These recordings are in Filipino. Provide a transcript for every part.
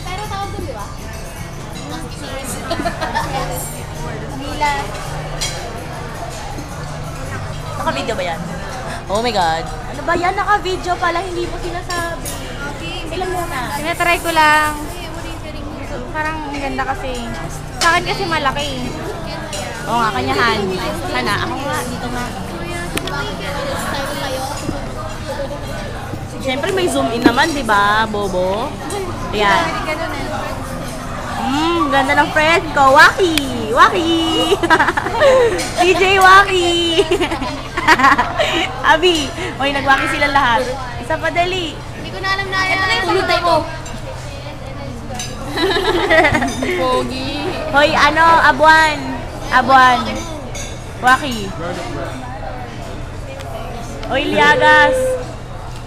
Pero tawag doon, di ba? Mila. Naka-video ba yan? Oh my God. Ano ba yan? Naka-video pala, hindi mo sinasabi. Okay. Ilan muna? Tinatry ko lang. Parang ang ganda kasi. Sa akin kasi malaki. Oo nga, kanyahan. Sana, ako nga, dito nga. Siyempre may zoom in naman, di ba, Bobo? Ayan. Ganda ng friend ko. Waki! Waki! DJ Waki! Abi, oy, nagwaki sila lahat. Isa pa dali. Hindi ko na alam na yan. Ito na yung tulutay mo. Pogi. Hoy, ano, Abuan. Abuan. Waki. Hoy, Liagas.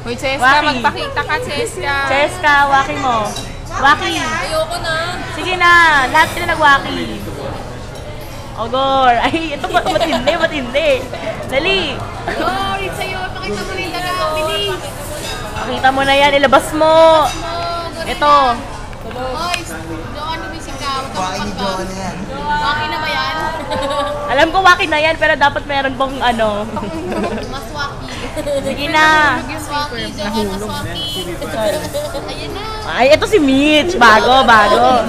Uy, Cheska, Waki. magpakita ka, Cheska. Cheska, Waki mo. Waki. Ayoko na. Sige na, lahat sila nagwaki. Ogor. Ay, ito matindi, matindi. Dali. Oh, rin sa'yo. Pakita mo rin talaga. Bilis. Pakita mo na yan, ilabas mo. Ito. Hoy, Joan, lumising ka. Waki ni Joan na yan. Waki na ba yan? Alam ko waki na yan, pero dapat meron bang ano. Mas waki. Sige na. Mas waki, Joan, mas waki. Ayan na. Ay, ito si Mitch. Bago, bago.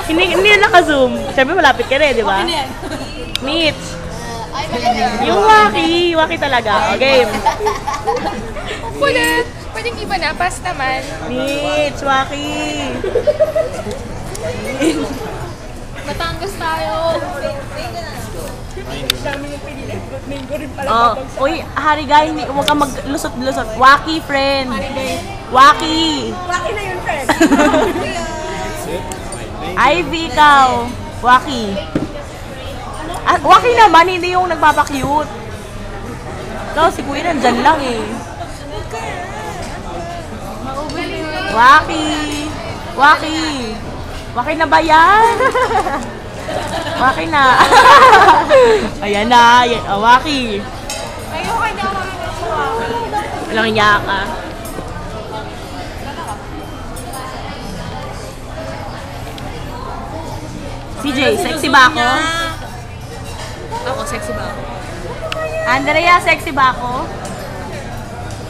Hindi na naka-zoom. Siyempre malapit ka rin, di ba? Mitch. Ay, magaling. Yung waki. Waki talaga. O, game. Kulit. Pwedeng iba na, pass naman. Mitch, waki. Batangas tayo. Oh, uy, Harigay, huwag kang maglusot-lusot. Waki, friend. Waki. Waki na yun, friend. Ivy, ikaw. Waki. Ah, Waki naman, hindi yung nagpapakyut. Ikaw, si Kuya nandyan lang eh. Waki. Waki. Waki na ba yan? Waki na. Ayan na. Ayan. Oh, Waki. Ayoko na ako. Walang iya ka. CJ, sexy ba ako? Ako, sexy ba ako? Andrea, sexy ba ako?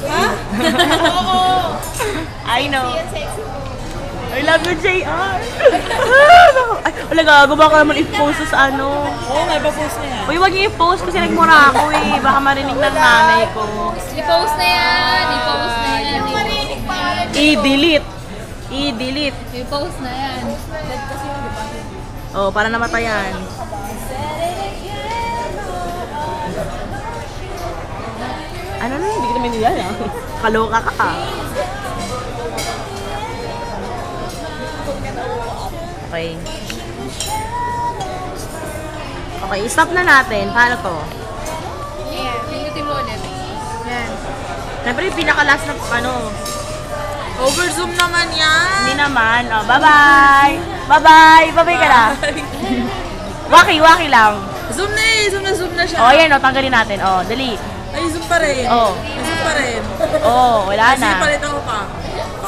Oo. I know. Sexy. I love you, JR. Ay, wala gago. Baka naman i-post sa ano. Oo, may pa-post na yan. Uy, wag niyo i-post kasi nagmura ako eh. Baka marinig ng nanay ko. I-post na yan. I-post na yan. Yung marinig pa. I-delete. I-delete. I-post na yan. Oh, para namatayan. Ano na, hindi ko naman nila ah. Kaloka ka. Okay. Okay, stop na natin. Paano to? Ayan, pindutin mo ulit. Yan. Siyempre yung pinaka-last na ano. Overzoom naman yan. Hindi naman. Oh, bye-bye! Bye-bye! Bye-bye ka na. Waki lang. Zoom na eh. Zoom na siya. Oh, ayan oh, tanggalin natin. Oh, dali. Ay, zoom pa rin. Oh. Zoom pa rin. Oh, wala na. Sige, palit ako pa.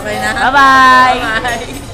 Okay na. Bye-bye! Bye.